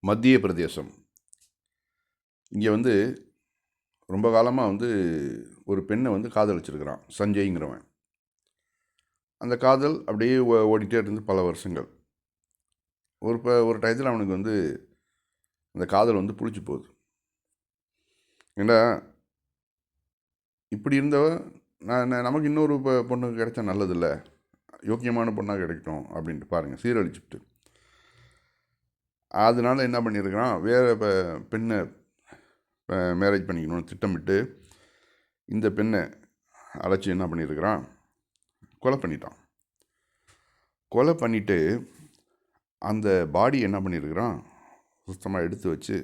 மத்திய பிரதேசம். இங்கே வந்து ரொம்ப காலமாக ஒரு பெண்ணை காதலிச்சிருக்கிறான் சஞ்சய்ங்கிறவன். அந்த காதல் அப்படியே ஓடிட்டே இருந்து பல வருஷங்கள். ஒரு டயத்தில் அவனுக்கு அந்த காதல் புளிச்சு போகுது. ஏன்னா இப்படி இருந்தவ நமக்கு இன்னொரு பொண்ணு கிடைச்சா நல்லதில்லை, யோக்கியமான பொண்ணாக கிடைக்கட்டும் அப்படின்ட்டு பாருங்கள், சீரழிச்சுட்டு அதனால என்ன பண்ணியிருக்கிறான், வேறு பெண்ணை மேரேஜ் பண்ணிக்கணும்னு திட்டமிட்டு இந்த பெண்ணை அழைச்சி என்ன பண்ணியிருக்கிறான், கொலை பண்ணிட்டான். கொலை பண்ணிவிட்டு அந்த பாடி என்ன பண்ணியிருக்கிறான், சுத்தமாக எடுத்து வச்சு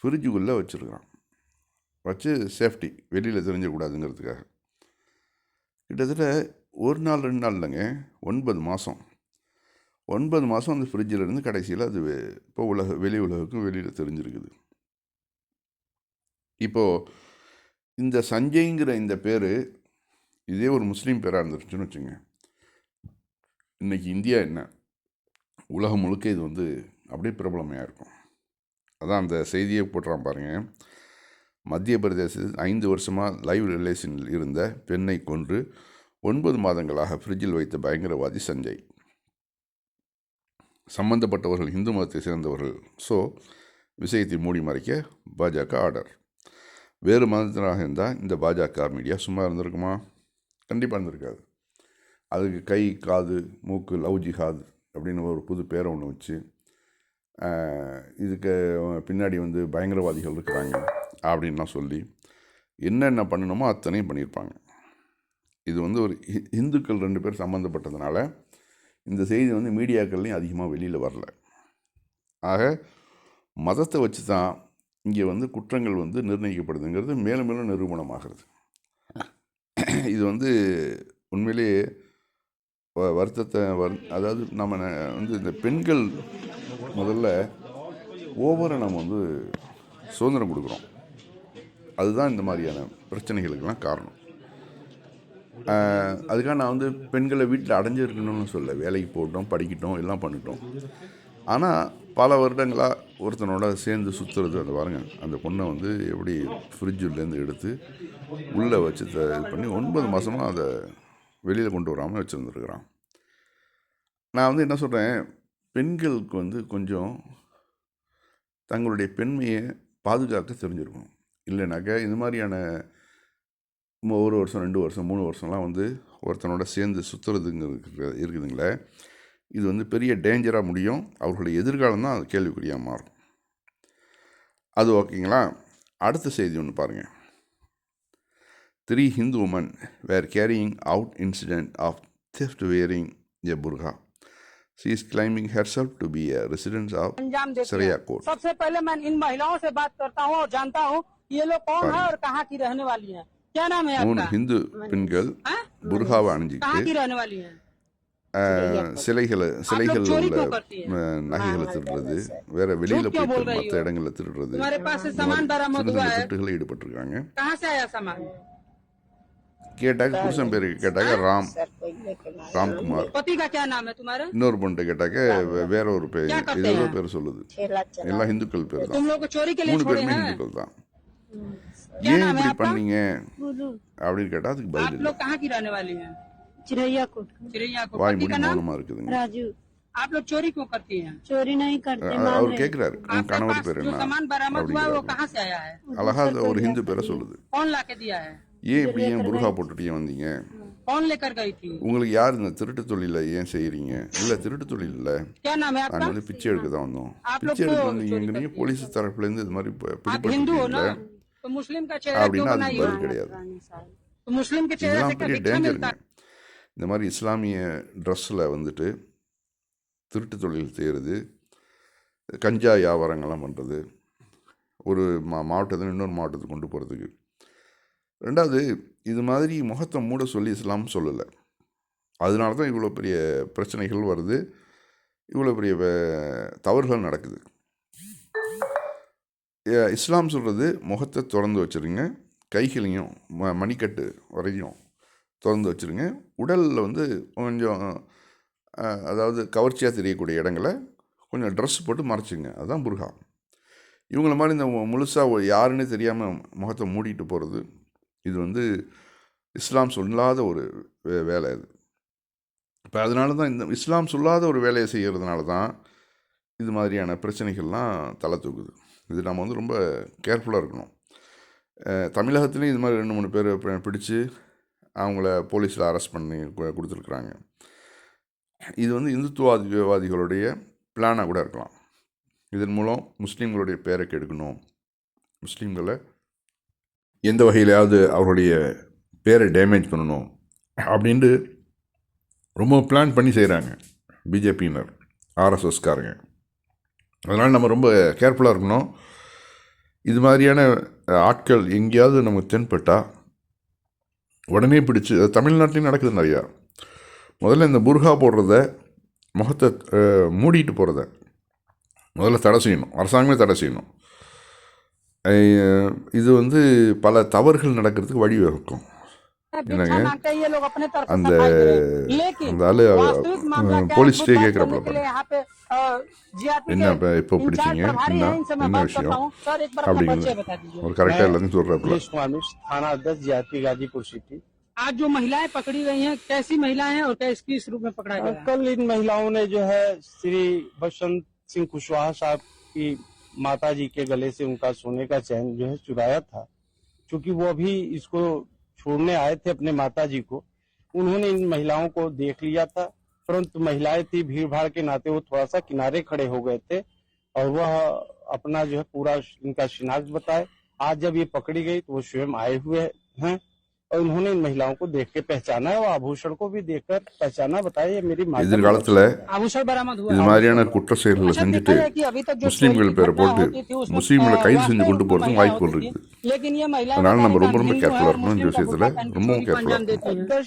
ஃப்ரிட்ஜுக்குள்ளே வச்சுருக்கிறான். வச்சு சேஃப்டி, வெளியில் தெரிஞ்சிடக்கூடாதுங்கிறதுக்காக. கிட்டத்தட்ட ஒரு நாள் 2 நாள் இல்லைங்க, 9 மாதம். 9 மாதம் அந்த ஃப்ரிட்ஜில் இருந்து கடைசியில் அது இப்போ வெளி உலகுக்கும் வெளியில் தெரிஞ்சிருக்குது. இப்போது இந்த சஞ்சய்ங்கிற இந்த பேர் இதே ஒரு முஸ்லீம் பேராக இருந்துருச்சுன்னு வச்சுங்க, இன்றைக்கி இந்தியா என்ன உலகம் முழுக்க இது அப்படியே பிரபலமையாக இருக்கும். அதான் அந்த செய்தியை போட்டுறான் பாருங்கள். மத்திய பிரதேசத்தில் 5 வருஷமாக லைவ் ரிலேஷனில் இருந்த பெண்ணை கொன்று 9 மாதங்களாக ஃப்ரிட்ஜில் வைத்த பயங்கரவாதி சஞ்சய். சம்பந்தப்பட்டவர்கள் இந்து மதத்தை சேர்ந்தவர்கள். விஷயத்தை மூடி மறைக்க பாஜக ஆர்டர். வேறு மதத்தினராக இருந்தால் இந்த பாஜக மீடியா சும்மா இருந்திருக்குமா? கண்டிப்பாக இருந்திருக்காது. அதுக்கு கை, காது, மூக்கு, லவ் ஜிஹாத் அப்படின்னு ஒரு புது பேரை ஒன்று வச்சு இதுக்கு பின்னாடி பயங்கரவாதிகள் இருக்கிறாங்க அப்படின்லாம் சொல்லி என்னென்ன பண்ணணுமோ அத்தனையும் பண்ணியிருப்பாங்க. இது ஒரு இந்துக்கள் 2 பேர் சம்மந்தப்பட்டதுனால இந்த செய்தி மீடியாக்கள்லையும் அதிகமாக வெளியில் வரல. ஆக மதத்தை வச்சு தான் இங்கே குற்றங்கள் நிர்ணயிக்கப்படுதுங்கிறது மேலும் மேலும் நிரூபணமாகிறது. இது உண்மையிலேயே வருத்தத்தை அதாவது நம்ம இந்த பெண்கள் முதல்ல ஓவராக நம்ம சுதந்திரம் கொடுக்குறோம். அதுதான் இந்த மாதிரியான பிரச்சனைகளுக்கெல்லாம் காரணம். அதுக்காக நான் பெண்களை வீட்டில் அடைஞ்சிருக்கணும்னு சொல்ல, வேலைக்கு போட்டோம், படிக்கட்டும், எல்லாம் பண்ணிட்டோம். ஆனால் பல வருடங்களாக ஒருத்தனோட சேர்ந்து சுற்றுறது, அந்த பாருங்கள், அந்த பொண்ணை எப்படி ஃப்ரிட்ஜுலேருந்து எடுத்து உள்ளே வச்சு இது பண்ணி 9 மாதமாக அதை வெளியில் கொண்டு வராமல் வச்சுருந்துருக்குறான். நான் என்ன சொல்கிறேன், பெண்களுக்கு கொஞ்சம் தங்களுடைய பெண்மையை பாதுகாக்க தெரிஞ்சிருக்கணும். இல்லைனாக்கா இது மாதிரியான 1 வருஷம், 2 வருஷம், 3 வருஷம்லாம் ஒருத்தனோட சேர்ந்து சுற்றுறதுங்கிறது இருக்குதுங்களே, இது பெரிய டேஞ்சராக முடியும். அவர்களுடைய எதிர்காலம் தான் அது கேள்விக்குறியாக மாறும். அது ஓகேங்களா? அடுத்த செய்தி ஒன்று பாருங்கள். 3 Hindu women were carrying out incident of theft wearing a burqa. She is claiming herself to be a resident of Saraya Court. सबसे पहले मैं इन महिलाओं से बात करता हूँ और जानता हूँ ये लोग कौन है और कहाँ की रहने वाली हैं. क्या नाम है आपका? 3 हिंदू பெண்கள் புர்காவை அணிஞ்சிட்டு சிலைகள் நகைகளை திருடுறது, வேற வெளியில போயிட்டு மற்ற இடங்களில் திருடுறது, திருட்டுகளில் ஈடுபட்டிருக்காங்க. கேட்டாக்க புருஷன் பேரு கேட்டாக்க ராம்குமார், இன்னொரு பொண்ணு கேட்டாக்க வேற ஒரு பேர், ஏதோ பேர் சொல்லுது. எல்லாம் இந்துக்கள் பேர் தான், 3 பேருமே இந்துக்கள் தான். ஏன் இப்படி பண்ணீங்க அப்படின்னு கேட்டா அதுக்கு பதில் இல்லை. வாய் மூடி மௌனமா இருக்குதுங்க. அவர் கேட்கிறாரு கணவர் பேர் என்ன அப்படிங்கிறாரு. அழகா ஒரு ஹிந்து பேரை சொல்லுது. ஏன் புர்கா போட்டுட்டு வந்தீங்க, உங்களுக்கு யார் இந்த திருட்டு தொழில ஏன் செய்யறீங்க? இல்ல திருட்டு தொழில் இல்ல, நாங்க பிச்சை எடுக்க தான் வந்தோம். பிச்சை எடுக்க வந்தீங்க, போலீஸ் தரப்புல இருந்து இது மாதிரி பிடிப்பட்டு அப்படின்னா அதுக்கு பதில் கிடையாது. இதெல்லாம் பெரிய டேஞ்சருங்க. இந்த மாதிரி இஸ்லாமிய ட்ரெஸ்ஸில் திருட்டு தொழில் செய்கிறது, கஞ்சா வியாபாரங்கள்லாம் பண்ணுறது, ஒரு மாவட்டத்தில் இன்னொரு மாவட்டத்துக்கு கொண்டு போகிறதுக்கு. 2வது, இது மாதிரி முகத்தை மூட சொல்லி இஸ்லாம் சொல்லலை. அதனால தான் இவ்வளோ பெரிய பிரச்சனைகள் வருது, இவ்வளோ பெரிய தவறுகள் நடக்குது. இஸ்லாம் சொல்கிறது முகத்தை திறந்து வச்சுருங்க, கைகளையும் மணிக்கட்டு வரையும் திறந்து வச்சுருங்க. உடலில் கொஞ்சம் அதாவது கவர்ச்சியாக தெரியக்கூடிய இடங்களை கொஞ்சம் ட்ரெஸ் போட்டு மறைச்சிங்க, அதுதான் புர்கா. இவங்கள மாதிரி இந்த முழுசாக யாருன்னே தெரியாமல் முகத்தை மூடிட்டு போகிறது, இது வந்து இஸ்லாம் சொல்லாத ஒரு வேலை இது. இப்போ அதனால தான் இந்த இஸ்லாம் சொல்லாத ஒரு வேலையை செய்கிறதுனால தான் இது மாதிரியான பிரச்சனைகள்லாம் தலை தூக்குது. இது நம்ம வந்து ரொம்ப கேர்ஃபுல்லாக இருக்கணும். தமிழகத்துலேயும் இது மாதிரி 2-3 பேர் பிடிச்சி அவங்கள போலீஸில் அரெஸ்ட் பண்ணி கொடுத்துருக்குறாங்க. இது வந்து இந்துத்துவவாதிகளுடைய பிளானாக கூட இருக்கலாம். இதன் மூலம் முஸ்லீம்களுடைய பேரை கெடுக்கணும், முஸ்லீம்களை எந்த வகையிலையாவது அவருடைய பேரை டேமேஜ் பண்ணணும் அப்படின்ட்டு ரொம்ப பிளான் பண்ணி செய்கிறாங்க பிஜேபியினர், ஆர்எஸ்எஸ்காரங்க. அதனால் நம்ம ரொம்ப கேர்ஃபுல்லாக இருக்கணும். இது மாதிரியான ஆட்கள் எங்கேயாவது நமக்கு தென்பட்டால் உடனே பிடிச்சி, தமிழ்நாட்டிலையும் நடக்குது நிறையா. முதல்ல இந்த புர்கா போடுறத, முகத்தை மூடிட்டு போகிறத முதல்ல தடை செய்யணும், அரசாங்கமே தடை செய்யணும். இது வந்து பல தவறுகள் நடக்கிறதுக்கு வழிவகுக்கும். என்னங்க அந்த அந்த ஆள் போலீஸ்டே கேட்குறாப்புல, என்ன இப்போ பிடிச்சிங்க, என்ன விஷயம் அப்படிங்கிறது ஒரு கரெக்டாக எல்லாத்தையும் சொல்கிறாப்புல. थाना अध्यक्ष जीआरपी गाजीपुर सिटी। आज जो महिलाएं पकड़ी गई हैं, कैसी महिलाएं हैं और किस रूप में पकड़ा गया है? कल इन महिलाओं ने जो है श्री बसंत सिंह कुशवाहा साहब की माता जी के गले से उनका सोने का चैन जो है चुराया था। क्योंकि वो अभी इसको छोड़ने आए थे अपने माता जी को, उन्होंने इन महिलाओं को देख लिया था, परंतु महिलाएं थी, भीड़ भाड़ के नाते वो थोड़ा सा किनारे खड़े हो गए थे और वह अपना जो है पूरा इनका शिनाख्त बताए। आज जब ये पकड़ी गई तो वो स्वयं आए हुए हैं और उन्होंने इन महिलाओं को देख के पहचाना है और आभूषण को भी देखकर पहचाना, बताया ये मेरी माता। எதிர்காலத்தில் आभूषण बरामद हुआ இது மாதிரியான குற்ற செயல்களை अच्छा, செஞ்சுட்டு देखा जाए कि अभी तक जो முஸ்லீம்கள் चोरी की பேரை घटना போட்டு होती थी, उसमें முஸ்லீம்களை கைது செஞ்சு वास्तविक கொண்டு போகிறதுக்கும் महिलाएं வாய்ப்புகள் होती थी, இருக்குது. लेकिन ये महिलाएं அதனால் நம்ம बताने ரொம்ப का ரொம்ப नहीं जो है கேர்ஃபுல்லாக और இருக்கணும். இந்த मुस्लिम का விஷயத்தில் बुर्का पहन के ரொம்பவும் चोरी को கேர்ஃபுல்லாக अंजाम இருக்கணும். देती हैं।